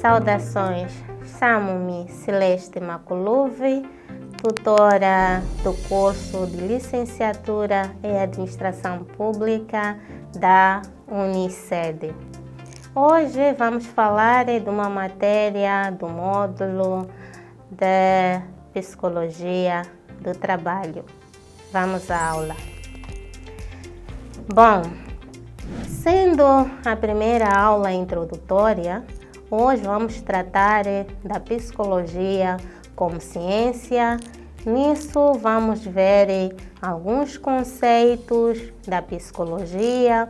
Saudações, chamo-me Celeste Maculuve, tutora do curso de Licenciatura em Administração Pública da Uniced. Hoje vamos falar de uma matéria do módulo de Psicologia do Trabalho. Vamos à aula. Bom, sendo a primeira aula introdutória, hoje vamos tratar da psicologia como ciência. Nisso vamos ver alguns conceitos da psicologia.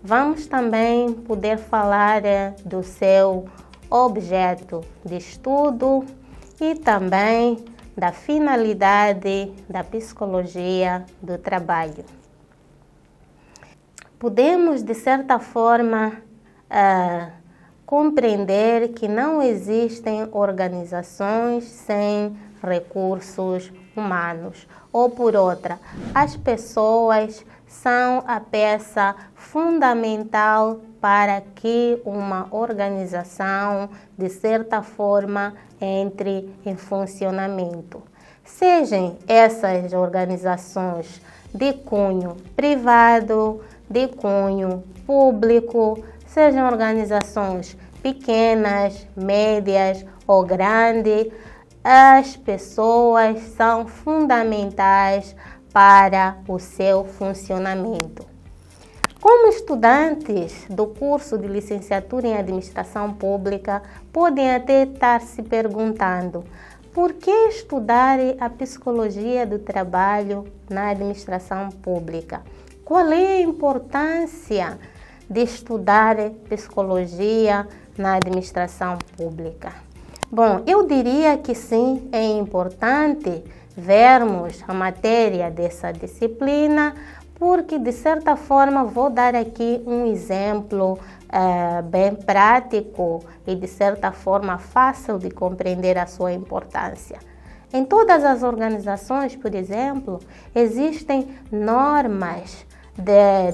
Vamos também poder falar do seu objeto de estudo e também da finalidade da psicologia do trabalho. Podemos, de certa forma, compreender que não existem organizações sem recursos humanos. Ou por outra, as pessoas são a peça fundamental para que uma organização, de certa forma, entre em funcionamento. Sejam essas organizações de cunho privado, de cunho público, sejam organizações pequenas, médias ou grandes, as pessoas são fundamentais para o seu funcionamento. Como estudantes do curso de Licenciatura em Administração Pública, podem até estar se perguntando: por que estudar a psicologia do trabalho na administração pública? Qual é a importância de estudar psicologia na administração pública? Bom, eu diria que sim, é importante vermos a matéria dessa disciplina, porque de certa forma vou dar aqui um exemplo bem prático e de certa forma fácil de compreender a sua importância. Em todas as organizações, por exemplo, existem normas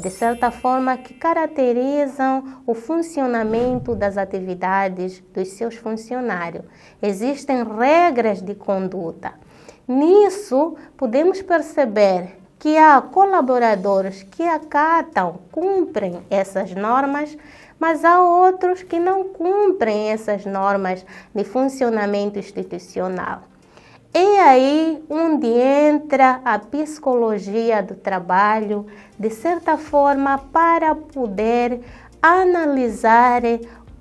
de certa forma que caracterizam o funcionamento das atividades dos seus funcionários. Existem regras de conduta. Nisso, podemos perceber que há colaboradores que acatam, cumprem essas normas, mas há outros que não cumprem essas normas de funcionamento institucional. É aí onde entra a psicologia do trabalho, de certa forma, para poder analisar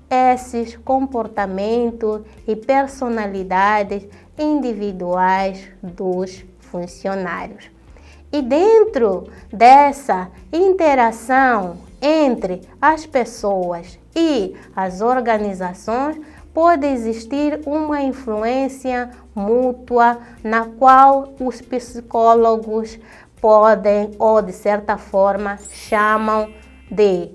esses comportamentos e personalidades individuais dos funcionários. E dentro dessa interação entre as pessoas e as organizações, pode existir uma influência mútua na qual os psicólogos podem, ou de certa forma, chamam de,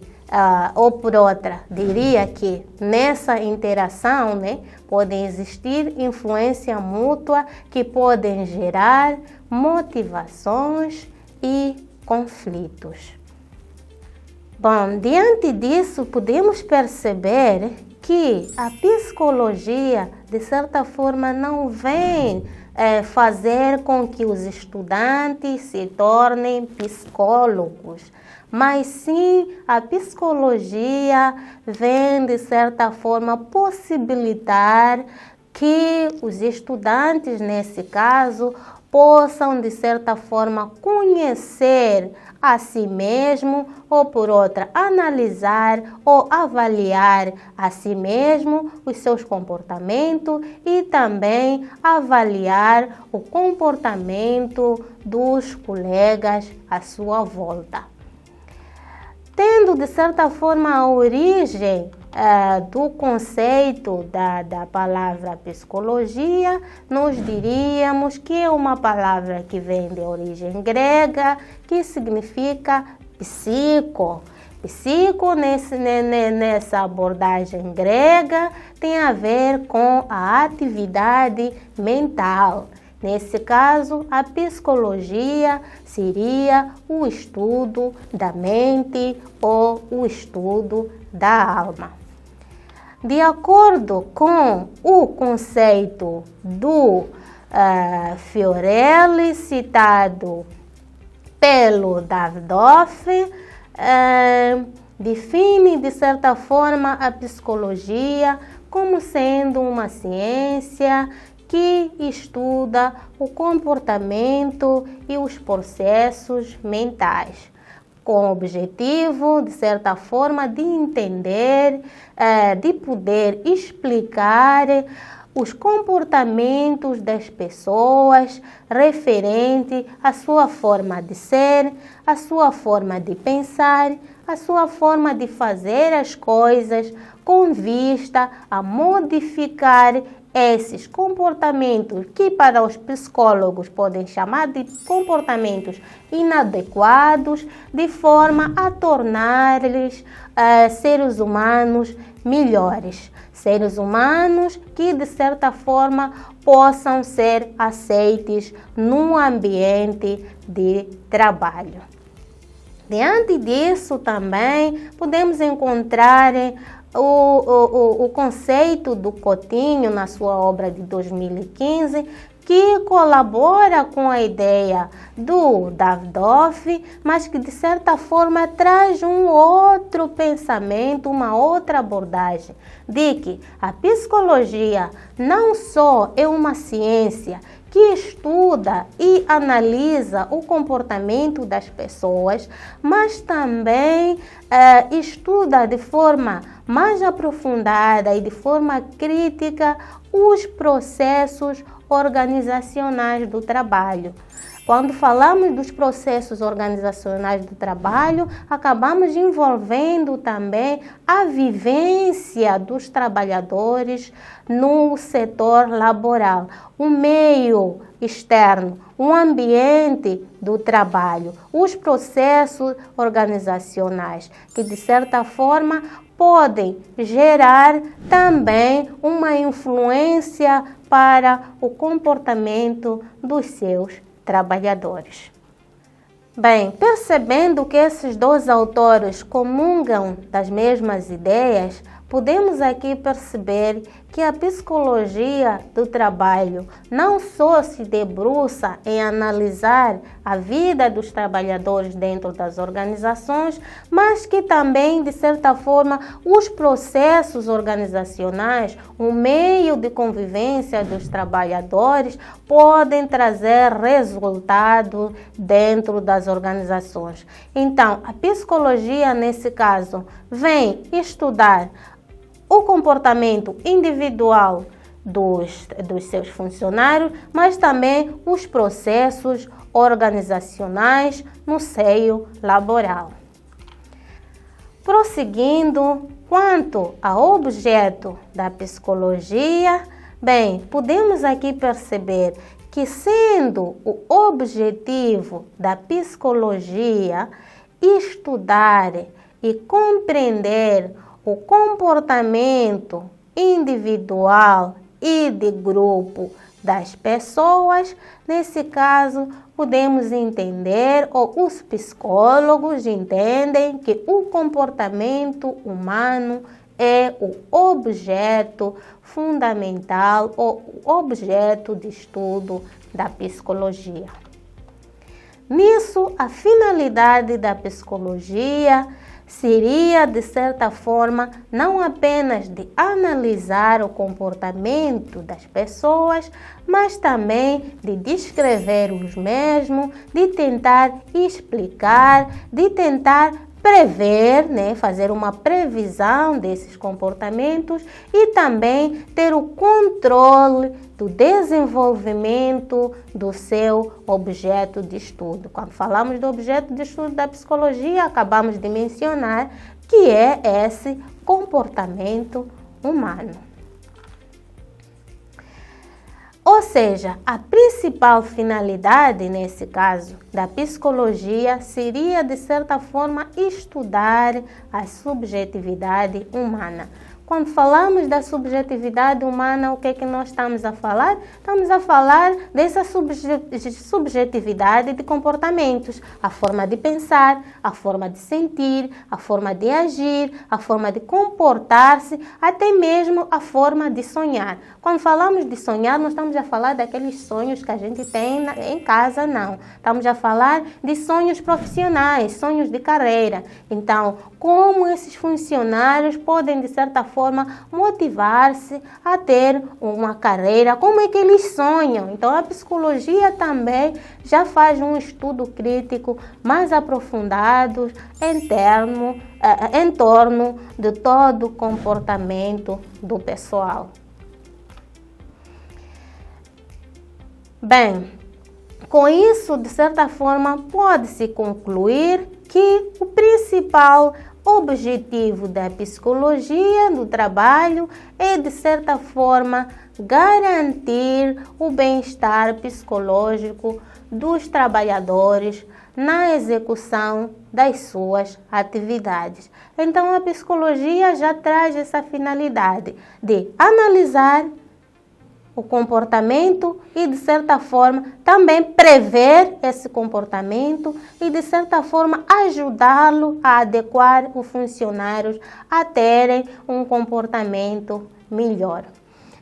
ou por outra, diria que nessa interação, podem existir influência mútua que podem gerar motivações e conflitos. Bom, diante disso, podemos perceber que a psicologia, de certa forma, não vem fazer com que os estudantes se tornem psicólogos, mas sim a psicologia vem, de certa forma, possibilitar que os estudantes, nesse caso, possam, de certa forma, conhecer a si mesmo, ou por outra, analisar ou avaliar a si mesmo, os seus comportamentos e também avaliar o comportamento dos colegas à sua volta. Tendo, de certa forma, a origem do conceito da palavra psicologia, nós diríamos que é uma palavra que vem de origem grega, que significa psico. Psico, nessa abordagem grega, tem a ver com a atividade mental. Nesse caso, a psicologia seria o estudo da mente ou o estudo da alma. De acordo com o conceito do Fiorelli, citado pelo Davidoff, define, de certa forma, a psicologia como sendo uma ciência que estuda o comportamento e os processos mentais, com o objetivo, de certa forma, de entender, de poder explicar os comportamentos das pessoas referente à sua forma de ser, à sua forma de pensar, à sua forma de fazer as coisas com vista a modificar esses comportamentos que para os psicólogos podem chamar de comportamentos inadequados, de forma a tornar-lhes seres humanos melhores. Seres humanos que, de certa forma, possam ser aceites no ambiente de trabalho. Diante disso, também podemos encontrar o conceito do Coutinho na sua obra de 2015, que colabora com a ideia do Davidoff, mas que de certa forma traz um outro pensamento, uma outra abordagem, de que a psicologia não só é uma ciência que estuda e analisa o comportamento das pessoas, mas também estuda de forma mais aprofundada e de forma crítica os processos organizacionais do trabalho. Quando falamos dos processos organizacionais do trabalho, acabamos envolvendo também a vivência dos trabalhadores no setor laboral, o meio externo, o ambiente do trabalho, os processos organizacionais, que de certa forma podem gerar também uma influência para o comportamento dos seus trabalhadores. Bem, percebendo que esses dois autores comungam das mesmas ideias, podemos aqui perceber que a psicologia do trabalho não só se debruça em analisar a vida dos trabalhadores dentro das organizações, mas que também, de certa forma, os processos organizacionais, o meio de convivência dos trabalhadores, podem trazer resultado dentro das organizações. Então, a psicologia, nesse caso, vem estudar o comportamento individual dos seus funcionários, mas também os processos organizacionais no seio laboral. Prosseguindo, quanto ao objeto da psicologia, bem, podemos aqui perceber que, sendo o objetivo da psicologia estudar e compreender o comportamento individual e de grupo das pessoas, nesse caso, podemos entender, ou os psicólogos entendem, que o comportamento humano é o objeto fundamental, ou objeto de estudo da psicologia. Nisso, a finalidade da psicologia seria, de certa forma, não apenas de analisar o comportamento das pessoas, mas também de descrever os mesmos, de tentar explicar, de tentar prever, fazer uma previsão desses comportamentos e também ter o controle do desenvolvimento do seu objeto de estudo. Quando falamos do objeto de estudo da psicologia, acabamos de mencionar que é esse comportamento humano. Ou seja, a principal finalidade, nesse caso, da psicologia seria, de certa forma, estudar a subjetividade humana. Quando falamos da subjetividade humana, o que é que nós estamos a falar? Estamos a falar dessa subjetividade de comportamentos, a forma de pensar, a forma de sentir, a forma de agir, a forma de comportar-se, até mesmo a forma de sonhar. Quando falamos de sonhar, não estamos a falar daqueles sonhos que a gente tem em casa, não. Estamos a falar de sonhos profissionais, sonhos de carreira. Então, como esses funcionários podem, de certa forma, motivar-se a ter uma carreira, como é que eles sonham. Então, a psicologia também já faz um estudo crítico mais aprofundado em torno de todo o comportamento do pessoal. Bem, com isso, de certa forma, pode-se concluir que o principal objetivo da psicologia do trabalho é, de certa forma, garantir o bem-estar psicológico dos trabalhadores na execução das suas atividades. Então, a psicologia já traz essa finalidade de analisar o comportamento e, de certa forma, também prever esse comportamento e, de certa forma, ajudá-lo a adequar os funcionários a terem um comportamento melhor.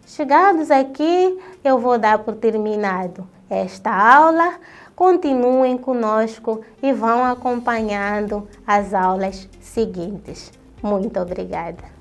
Chegados aqui, eu vou dar por terminado esta aula. Continuem conosco e vão acompanhando as aulas seguintes. Muito obrigada.